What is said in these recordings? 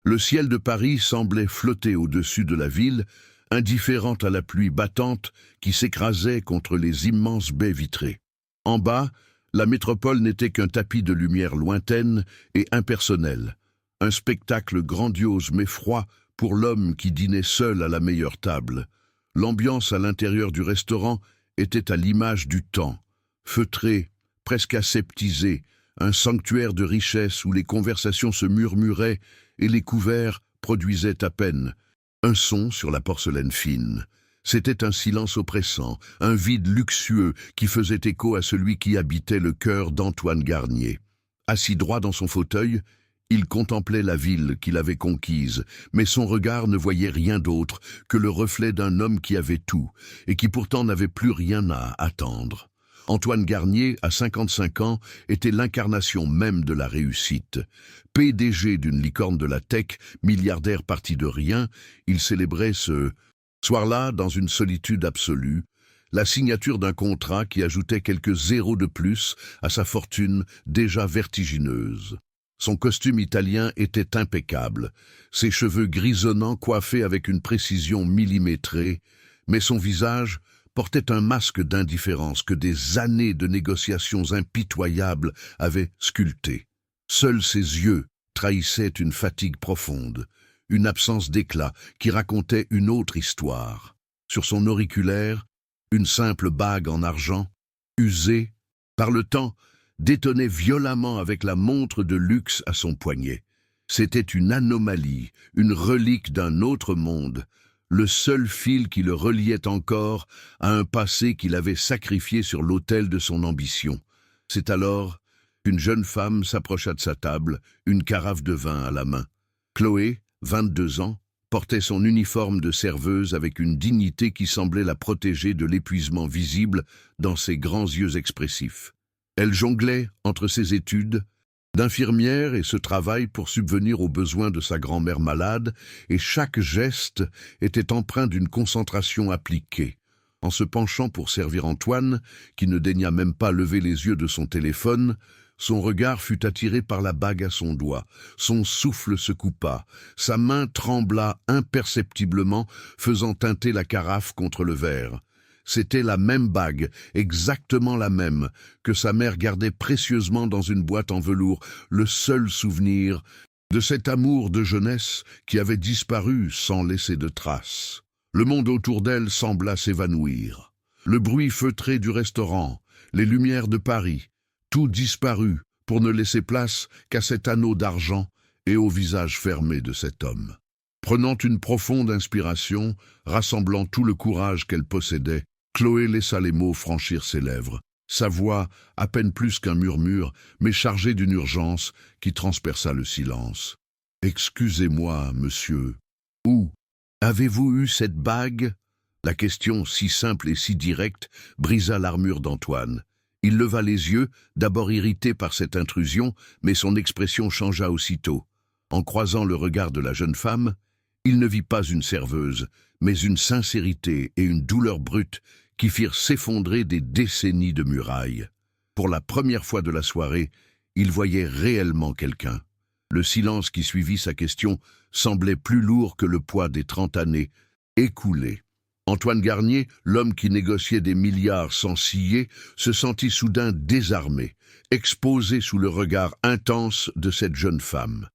Le ciel de Paris semblait flotter au-dessus de la ville, indifférent à la pluie battante qui s'écrasait contre les immenses baies vitrées. En bas, la métropole n'était qu'un tapis de lumière lointaine et impersonnelle, un spectacle grandiose mais froid pour l'homme qui dînait seul à la meilleure table. L'ambiance à l'intérieur du restaurant était à l'image du temps, feutrée, presque aseptisée, un sanctuaire de richesse où les conversations se murmuraient et les couverts produisaient à peine un son sur la porcelaine fine. C'était un silence oppressant, un vide luxueux qui faisait écho à celui qui habitait le cœur d'Antoine Garnier. Assis droit dans son fauteuil, il contemplait la ville qu'il avait conquise, mais son regard ne voyait rien d'autre que le reflet d'un homme qui avait tout, et qui pourtant n'avait plus rien à attendre. Antoine Garnier, à 55 ans, était l'incarnation même de la réussite. PDG d'une licorne de la tech, milliardaire parti de rien, il célébrait ce soir-là, dans une solitude absolue, la signature d'un contrat qui ajoutait quelques zéros de plus à sa fortune déjà vertigineuse. Son costume italien était impeccable, ses cheveux grisonnants coiffés avec une précision millimétrée, mais son visage portait un masque d'indifférence que des années de négociations impitoyables avaient sculpté. Seuls ses yeux trahissaient une fatigue profonde, une absence d'éclat qui racontait une autre histoire. Sur son auriculaire, une simple bague en argent, usée par le temps, détonnait violemment avec la montre de luxe à son poignet. C'était une anomalie, une relique d'un autre monde, le seul fil qui le reliait encore à un passé qu'il avait sacrifié sur l'autel de son ambition. C'est alors qu'une jeune femme s'approcha de sa table, une carafe de vin à la main. Chloé, 22 ans, portait son uniforme de serveuse avec une dignité qui semblait la protéger de l'épuisement visible dans ses grands yeux expressifs. Elle jonglait entre ses études d'infirmière et ce travail pour subvenir aux besoins de sa grand-mère malade, et chaque geste était empreint d'une concentration appliquée. En se penchant pour servir Antoine, qui ne daigna même pas lever les yeux de son téléphone, son regard fut attiré par la bague à son doigt, son souffle se coupa, sa main trembla imperceptiblement, faisant teinter la carafe contre le verre. C'était la même bague, exactement la même, que sa mère gardait précieusement dans une boîte en velours, le seul souvenir de cet amour de jeunesse qui avait disparu sans laisser de traces. Le monde autour d'elle sembla s'évanouir. Le bruit feutré du restaurant, les lumières de Paris, tout disparut pour ne laisser place qu'à cet anneau d'argent et au visage fermé de cet homme. Prenant une profonde inspiration, rassemblant tout le courage qu'elle possédait, Chloé laissa les mots franchir ses lèvres, sa voix à peine plus qu'un murmure, mais chargée d'une urgence qui transperça le silence. « Excusez-moi, monsieur. Où avez-vous eu cette bague ?» La question, si simple et si directe, brisa l'armure d'Antoine. Il leva les yeux, d'abord irrité par cette intrusion, mais son expression changea aussitôt. En croisant le regard de la jeune femme, il ne vit pas une serveuse, mais une sincérité et une douleur brute qui firent s'effondrer des décennies de murailles. Pour la première fois de la soirée, il voyait réellement quelqu'un. Le silence qui suivit sa question semblait plus lourd que le poids des 30 années écoulées. Antoine Garnier, l'homme qui négociait des milliards sans ciller, se sentit soudain désarmé, exposé sous le regard intense de cette jeune femme.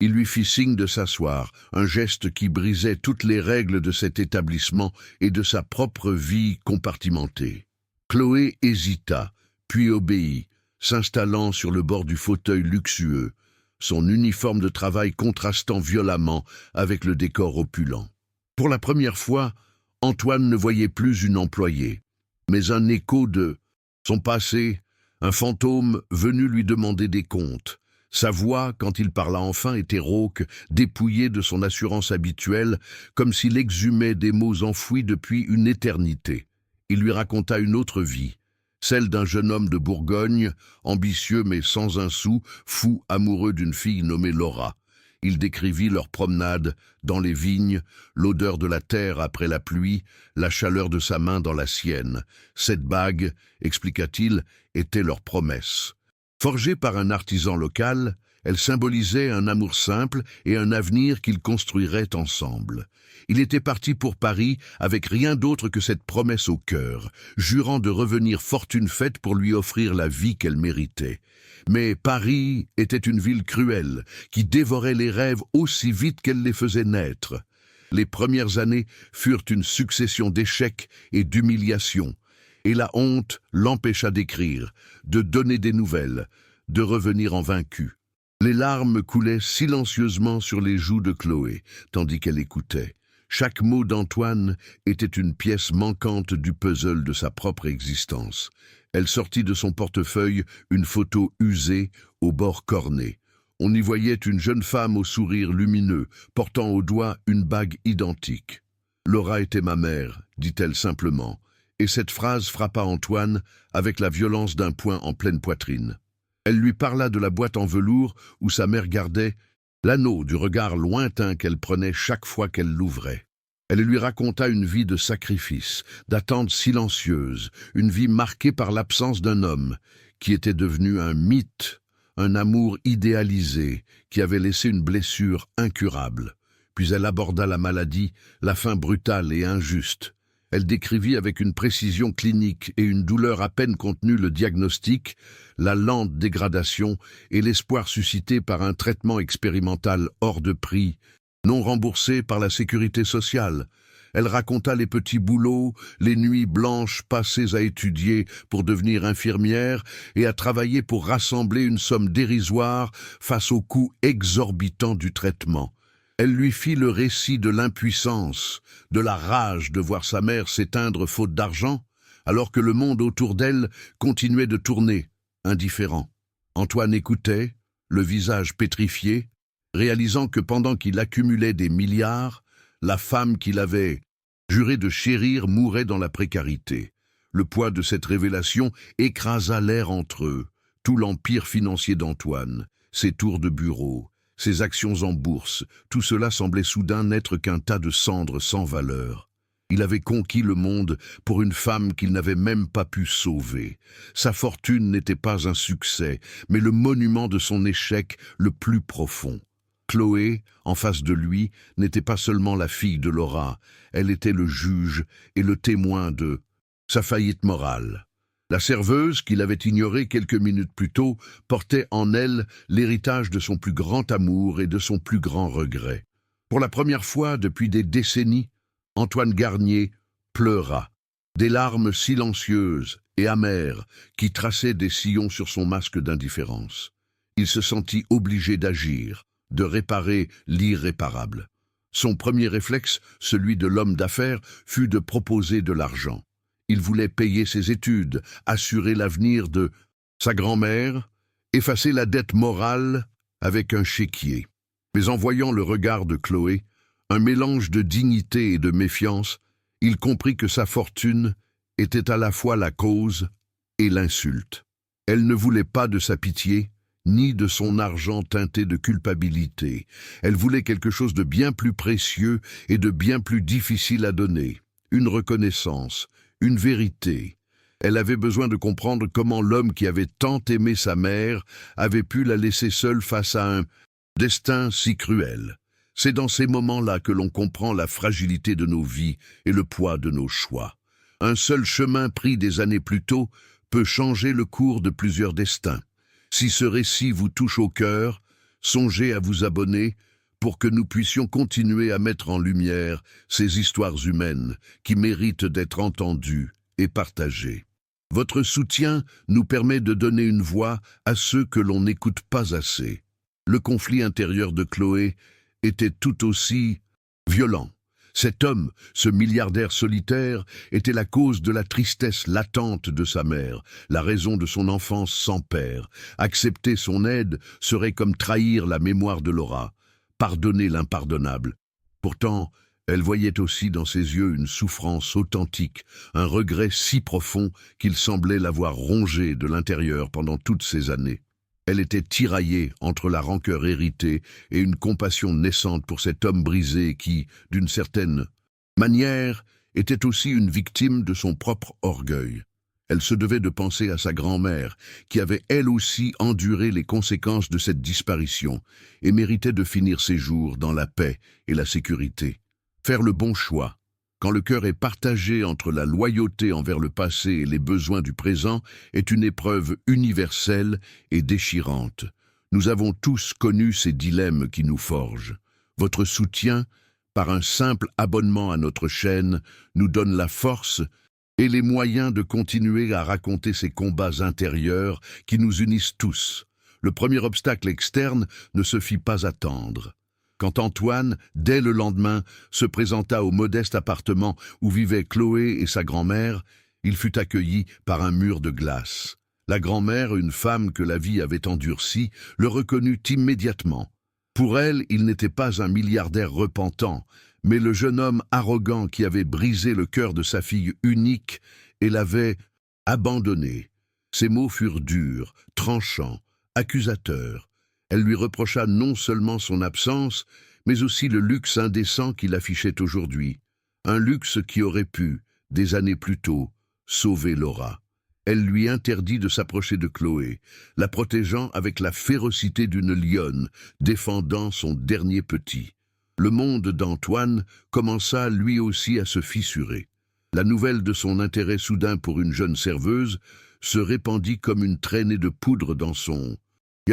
Il lui fit signe de s'asseoir, un geste qui brisait toutes les règles de cet établissement et de sa propre vie compartimentée. Chloé hésita, puis obéit, s'installant sur le bord du fauteuil luxueux, son uniforme de travail contrastant violemment avec le décor opulent. Pour la première fois, Antoine ne voyait plus une employée, mais un écho de son passé, un fantôme venu lui demander des comptes. Sa voix, quand il parla enfin, était rauque, dépouillée de son assurance habituelle, comme s'il exhumait des mots enfouis depuis une éternité. Il lui raconta une autre vie, celle d'un jeune homme de Bourgogne, ambitieux mais sans un sou, fou amoureux d'une fille nommée Laura. Il décrivit leur promenade dans les vignes, l'odeur de la terre après la pluie, la chaleur de sa main dans la sienne. Cette bague, expliqua-t-il, était leur promesse. Forgée par un artisan local, Elle symbolisait un amour simple et un avenir qu'ils construiraient ensemble. Il était parti pour Paris avec rien d'autre que cette promesse au cœur, jurant de revenir fortune faite pour lui offrir la vie qu'elle méritait. Mais Paris était une ville cruelle, qui dévorait les rêves aussi vite qu'elle les faisait naître. Les premières années furent une succession d'échecs et d'humiliations, et la honte l'empêcha d'écrire, de donner des nouvelles, de revenir en vaincu. Les larmes coulaient silencieusement sur les joues de Chloé, tandis qu'elle écoutait. Chaque mot d'Antoine était une pièce manquante du puzzle de sa propre existence. Elle sortit de son portefeuille une photo usée, au bord corné. On y voyait une jeune femme au sourire lumineux, portant au doigt une bague identique. « Laura était ma mère », dit-elle simplement, et cette phrase frappa Antoine avec la violence d'un poing en pleine poitrine. Elle lui parla de la boîte en velours où sa mère gardait l'anneau du regard lointain qu'elle prenait chaque fois qu'elle l'ouvrait. Elle lui raconta une vie de sacrifice, d'attente silencieuse, une vie marquée par l'absence d'un homme, qui était devenu un mythe, un amour idéalisé, qui avait laissé une blessure incurable. Puis elle aborda la maladie, la fin brutale et injuste. Elle décrivit avec une précision clinique et une douleur à peine contenue le diagnostic, la lente dégradation et l'espoir suscité par un traitement expérimental hors de prix, non remboursé par la sécurité sociale. Elle raconta les petits boulots, les nuits blanches passées à étudier pour devenir infirmière et à travailler pour rassembler une somme dérisoire face au coût exorbitant du traitement. Elle lui fit le récit de l'impuissance, de la rage de voir sa mère s'éteindre faute d'argent, alors que le monde autour d'elle continuait de tourner, indifférent. Antoine écoutait, le visage pétrifié, réalisant que pendant qu'il accumulait des milliards, la femme qu'il avait juré de chérir mourait dans la précarité. Le poids de cette révélation écrasa l'air entre eux, tout l'empire financier d'Antoine, ses tours de bureau, ses actions en bourse, tout cela semblait soudain n'être qu'un tas de cendres sans valeur. Il avait conquis le monde pour une femme qu'il n'avait même pas pu sauver. Sa fortune n'était pas un succès, mais le monument de son échec le plus profond. Chloé, en face de lui, n'était pas seulement la fille de Laura, elle était le juge et le témoin de sa faillite morale. La serveuse, qu'il avait ignorée quelques minutes plus tôt, portait en elle l'héritage de son plus grand amour et de son plus grand regret. Pour la première fois depuis des décennies, Antoine Garnier pleura, des larmes silencieuses et amères qui traçaient des sillons sur son masque d'indifférence. Il se sentit obligé d'agir, de réparer l'irréparable. Son premier réflexe, celui de l'homme d'affaires, fut de proposer de l'argent. Il voulait payer ses études, assurer l'avenir de sa grand-mère, effacer la dette morale avec un chéquier. Mais en voyant le regard de Chloé, un mélange de dignité et de méfiance, il comprit que sa fortune était à la fois la cause et l'insulte. Elle ne voulait pas de sa pitié, ni de son argent teinté de culpabilité. Elle voulait quelque chose de bien plus précieux et de bien plus difficile à donner. Une reconnaissance, une vérité. Elle avait besoin de comprendre comment l'homme qui avait tant aimé sa mère avait pu la laisser seule face à un destin si cruel. C'est dans ces moments-là que l'on comprend la fragilité de nos vies et le poids de nos choix. Un seul chemin pris des années plus tôt peut changer le cours de plusieurs destins. Si ce récit vous touche au cœur, songez à vous abonner pour que nous puissions continuer à mettre en lumière ces histoires humaines qui méritent d'être entendues et partagées. Votre soutien nous permet de donner une voix à ceux que l'on n'écoute pas assez. Le conflit intérieur de Chloé était tout aussi violent. Cet homme, ce milliardaire solitaire, était la cause de la tristesse latente de sa mère, la raison de son enfance sans père. Accepter son aide serait comme trahir la mémoire de Laura, pardonner l'impardonnable. Pourtant, elle voyait aussi dans ses yeux une souffrance authentique, un regret si profond qu'il semblait l'avoir rongée de l'intérieur pendant toutes ces années. Elle était tiraillée entre la rancœur héritée et une compassion naissante pour cet homme brisé qui, d'une certaine manière, était aussi une victime de son propre orgueil. Elle se devait de penser à sa grand-mère, qui avait elle aussi enduré les conséquences de cette disparition et méritait de finir ses jours dans la paix et la sécurité. Faire le bon choix. Quand le cœur est partagé entre la loyauté envers le passé et les besoins du présent, est une épreuve universelle et déchirante. Nous avons tous connu ces dilemmes qui nous forgent. Votre soutien, par un simple abonnement à notre chaîne, nous donne la force et les moyens de continuer à raconter ces combats intérieurs qui nous unissent tous. Le premier obstacle externe ne se fit pas attendre. Quand Antoine, dès le lendemain, se présenta au modeste appartement où vivaient Chloé et sa grand-mère, il fut accueilli par un mur de glace. La grand-mère, une femme que la vie avait endurcie, le reconnut immédiatement. Pour elle, il n'était pas un milliardaire repentant, mais le jeune homme arrogant qui avait brisé le cœur de sa fille unique et l'avait abandonné. Ses mots furent durs, tranchants, accusateurs. Elle lui reprocha non seulement son absence, mais aussi le luxe indécent qu'il affichait aujourd'hui. Un luxe qui aurait pu, des années plus tôt, sauver Laura. Elle lui interdit de s'approcher de Chloé, la protégeant avec la férocité d'une lionne, défendant son dernier petit. Le monde d'Antoine commença lui aussi à se fissurer. La nouvelle de son intérêt soudain pour une jeune serveuse se répandit comme une traînée de poudre dans son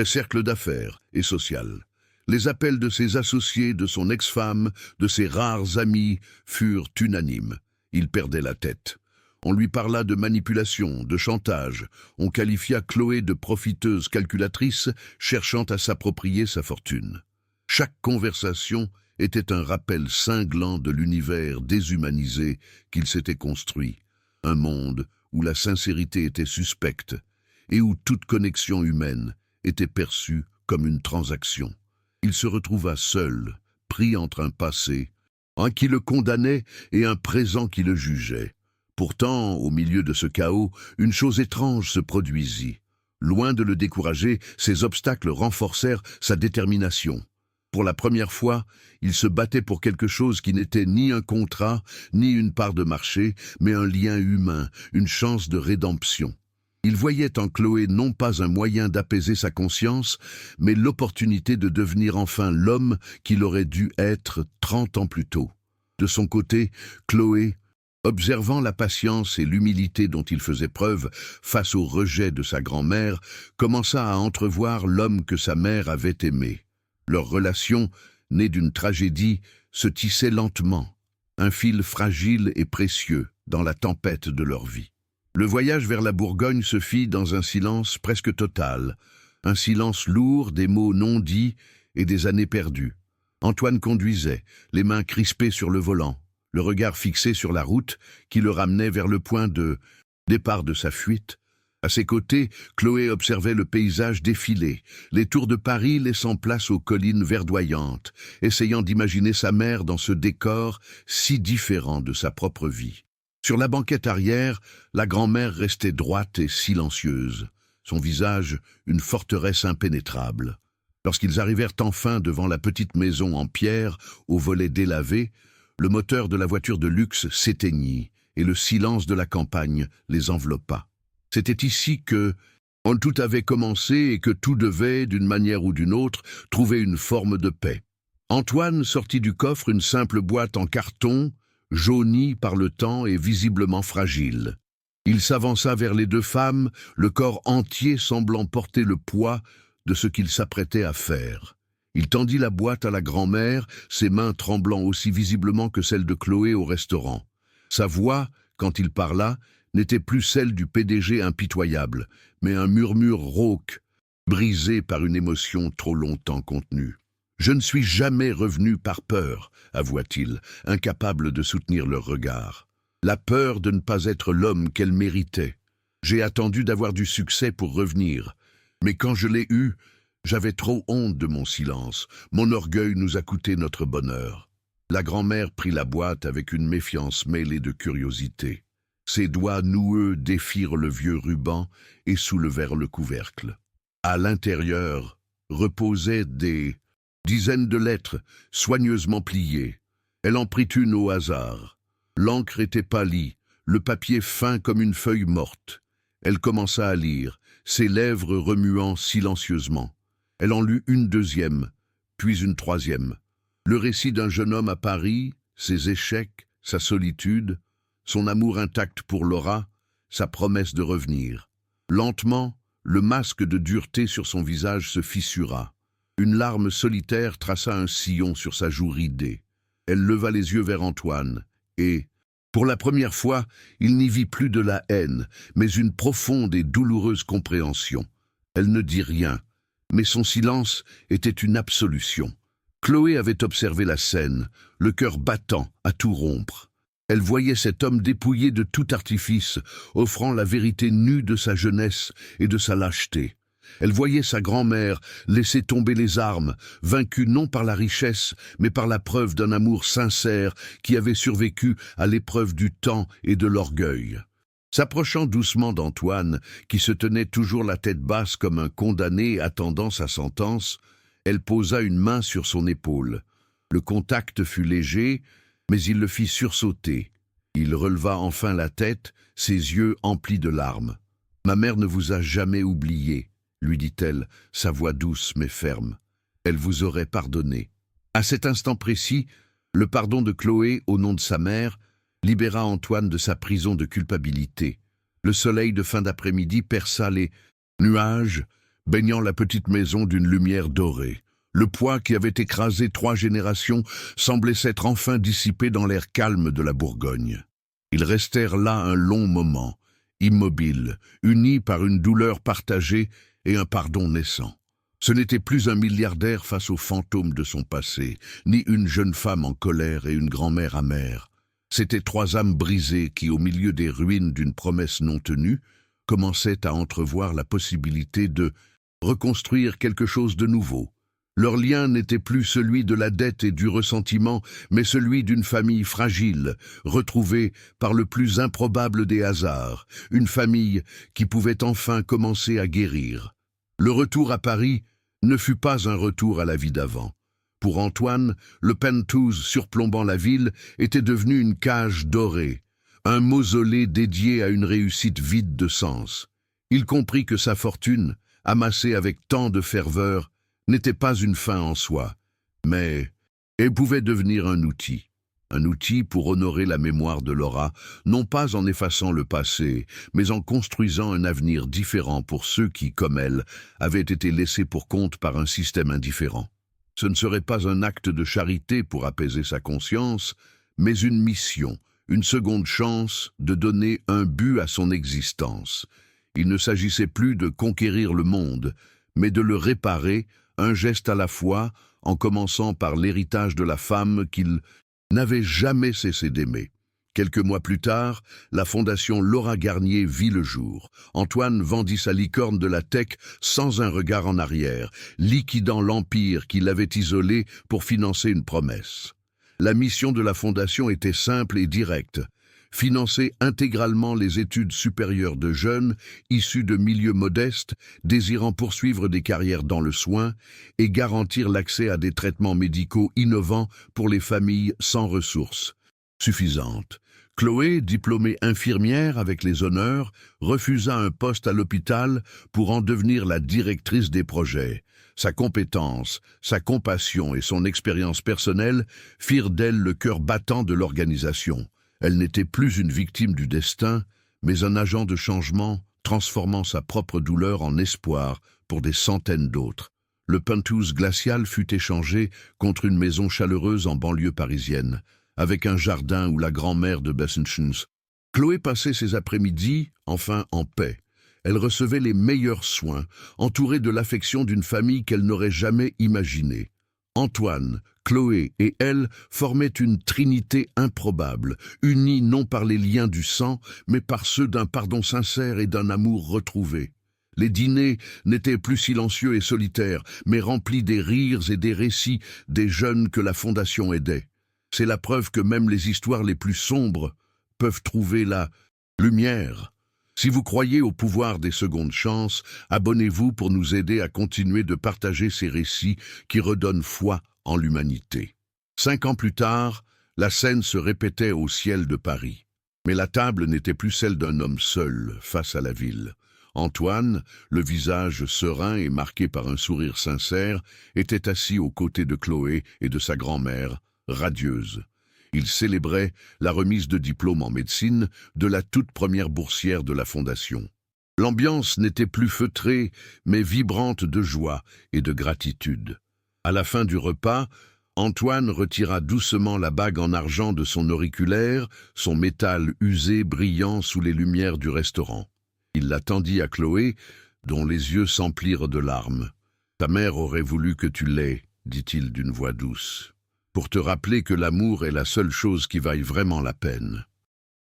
cercle d'affaires et social. Les appels de ses associés, de son ex-femme, de ses rares amis furent unanimes. Il perdait la tête. On lui parla de manipulation, de chantage. On qualifia Chloé de profiteuse calculatrice, cherchant à s'approprier sa fortune. Chaque conversation était un rappel cinglant de l'univers déshumanisé qu'il s'était construit. Un monde où la sincérité était suspecte et où toute connexion humaine était perçue comme une transaction. Il se retrouva seul, pris entre un passé, un qui le condamnait et un présent qui le jugeait. Pourtant, au milieu de ce chaos, une chose étrange se produisit. Loin de le décourager, ces obstacles renforcèrent sa détermination. Pour la première fois, il se battait pour quelque chose qui n'était ni un contrat, ni une part de marché, mais un lien humain, une chance de rédemption. Il voyait en Chloé non pas un moyen d'apaiser sa conscience, mais l'opportunité de devenir enfin l'homme qu'il aurait dû être 30 ans plus tôt. De son côté, Chloé, observant la patience et l'humilité dont il faisait preuve face au rejet de sa grand-mère, commença à entrevoir l'homme que sa mère avait aimé. Leur relation, née d'une tragédie, se tissait lentement, un fil fragile et précieux dans la tempête de leur vie. Le voyage vers la Bourgogne se fit dans un silence presque total, un silence lourd des mots non dits et des années perdues. Antoine conduisait, les mains crispées sur le volant, le regard fixé sur la route qui le ramenait vers le point de départ de sa fuite. À ses côtés, Chloé observait le paysage défiler, les tours de Paris laissant place aux collines verdoyantes, essayant d'imaginer sa mère dans ce décor si différent de sa propre vie. Sur la banquette arrière, la grand-mère restait droite et silencieuse, son visage une forteresse impénétrable. Lorsqu'ils arrivèrent enfin devant la petite maison en pierre, aux volets délavés, le moteur de la voiture de luxe s'éteignit et le silence de la campagne les enveloppa. C'était ici que tout avait commencé et que tout devait, d'une manière ou d'une autre, trouver une forme de paix. Antoine sortit du coffre une simple boîte en carton, jaunie par le temps et visiblement fragile. Il s'avança vers les deux femmes, le corps entier semblant porter le poids de ce qu'il s'apprêtait à faire. Il tendit la boîte à la grand-mère, ses mains tremblant aussi visiblement que celles de Chloé au restaurant. Sa voix, quand il parla, n'était plus celle du PDG impitoyable, mais un murmure rauque, brisé par une émotion trop longtemps contenue. « Je ne suis jamais revenu par peur », avoua-t-il, incapable de soutenir leur regard. La peur de ne pas être l'homme qu'elle méritait. J'ai attendu d'avoir du succès pour revenir, mais quand je l'ai eu, j'avais trop honte de mon silence. Mon orgueil nous a coûté notre bonheur. La grand-mère prit la boîte avec une méfiance mêlée de curiosité. Ses doigts noueux défirent le vieux ruban et soulevèrent le couvercle. À l'intérieur reposaient des dizaines de lettres soigneusement pliées. Elle en prit une au hasard. L'encre était pâlie, le papier fin comme une feuille morte. Elle commença à lire, ses lèvres remuant silencieusement. Elle en lut une deuxième, puis une troisième. Le récit d'un jeune homme à Paris, ses échecs, sa solitude, son amour intact pour Laura, sa promesse de revenir. Lentement, le masque de dureté sur son visage se fissura. Une larme solitaire traça un sillon sur sa joue ridée. Elle leva les yeux vers Antoine, et, pour la première fois, il n'y vit plus de la haine, mais une profonde et douloureuse compréhension. Elle ne dit rien, mais son silence était une absolution. Chloé avait observé la scène, le cœur battant à tout rompre. Elle voyait cet homme dépouillé de tout artifice, offrant la vérité nue de sa jeunesse et de sa lâcheté. Elle voyait sa grand-mère laisser tomber les armes, vaincue non par la richesse, mais par la preuve d'un amour sincère qui avait survécu à l'épreuve du temps et de l'orgueil. S'approchant doucement d'Antoine, qui se tenait toujours la tête basse comme un condamné attendant sa sentence, elle posa une main sur son épaule. Le contact fut léger, mais il le fit sursauter. Il releva enfin la tête, ses yeux emplis de larmes. « Ma mère ne vous a jamais oublié, » lui dit-elle, sa voix douce mais ferme. « Elle vous aurait pardonné. » À cet instant précis, le pardon de Chloé au nom de sa mère libéra Antoine de sa prison de culpabilité. Le soleil de fin d'après-midi perça les nuages, baignant la petite maison d'une lumière dorée. Le poids qui avait écrasé 3 générations semblait s'être enfin dissipé dans l'air calme de la Bourgogne. Ils restèrent là un long moment, immobiles, unis par une douleur partagée et un pardon naissant. Ce n'était plus un milliardaire face aux fantômes de son passé, ni une jeune femme en colère et une grand-mère amère. C'étaient 3 âmes brisées qui, au milieu des ruines d'une promesse non tenue, commençaient à entrevoir la possibilité de reconstruire quelque chose de nouveau. Leur lien n'était plus celui de la dette et du ressentiment, mais celui d'une famille fragile, retrouvée par le plus improbable des hasards, une famille qui pouvait enfin commencer à guérir. Le retour à Paris ne fut pas un retour à la vie d'avant. Pour Antoine, le penthouse surplombant la ville était devenu une cage dorée, un mausolée dédié à une réussite vide de sens. Il comprit que sa fortune, amassée avec tant de ferveur, n'était pas une fin en soi, mais elle pouvait devenir un outil pour honorer la mémoire de Laura, non pas en effaçant le passé, mais en construisant un avenir différent pour ceux qui, comme elle, avaient été laissés pour compte par un système indifférent. Ce ne serait pas un acte de charité pour apaiser sa conscience, mais une mission, une seconde chance de donner un but à son existence. Il ne s'agissait plus de conquérir le monde, mais de le réparer, un geste à la fois, en commençant par l'héritage de la femme qu'il n'avait jamais cessé d'aimer. Quelques mois plus tard, la fondation Laura Garnier vit le jour. Antoine vendit sa licorne de la tech sans un regard en arrière, liquidant l'empire qui l'avait isolé pour financer une promesse. La mission de la fondation était simple et directe: financer intégralement les études supérieures de jeunes issus de milieux modestes, désirant poursuivre des carrières dans le soin et garantir l'accès à des traitements médicaux innovants pour les familles sans ressources suffisantes. Chloé, diplômée infirmière avec les honneurs, refusa un poste à l'hôpital pour en devenir la directrice des projets. Sa compétence, sa compassion et son expérience personnelle firent d'elle le cœur battant de l'organisation. Elle n'était plus une victime du destin, mais un agent de changement, transformant sa propre douleur en espoir pour des centaines d'autres. Le penthouse glacial fut échangé contre une maison chaleureuse en banlieue parisienne, avec un jardin où la grand-mère de Bessenschens. Chloé passait ses après-midi, enfin en paix. Elle recevait les meilleurs soins, entourée de l'affection d'une famille qu'elle n'aurait jamais imaginée. Antoine, Chloé et elle formaient une trinité improbable, unie non par les liens du sang, mais par ceux d'un pardon sincère et d'un amour retrouvé. Les dîners n'étaient plus silencieux et solitaires, mais remplis des rires et des récits des jeunes que la Fondation aidait. C'est la preuve que même les histoires les plus sombres peuvent trouver la lumière. Si vous croyez au pouvoir des secondes chances, abonnez-vous pour nous aider à continuer de partager ces récits qui redonnent foi en l'humanité. 5 ans plus tard, la scène se répétait au ciel de Paris. Mais la table n'était plus celle d'un homme seul face à la ville. Antoine, le visage serein et marqué par un sourire sincère, était assis aux côtés de Chloé et de sa grand-mère, radieuse. Il célébrait la remise de diplôme en médecine de la toute première boursière de la Fondation. L'ambiance n'était plus feutrée, mais vibrante de joie et de gratitude. À la fin du repas, Antoine retira doucement la bague en argent de son auriculaire, son métal usé brillant sous les lumières du restaurant. Il la tendit à Chloé, dont les yeux s'emplirent de larmes. « Ta mère aurait voulu que tu l'aies, dit-il d'une voix douce, pour te rappeler que l'amour est la seule chose qui vaille vraiment la peine. »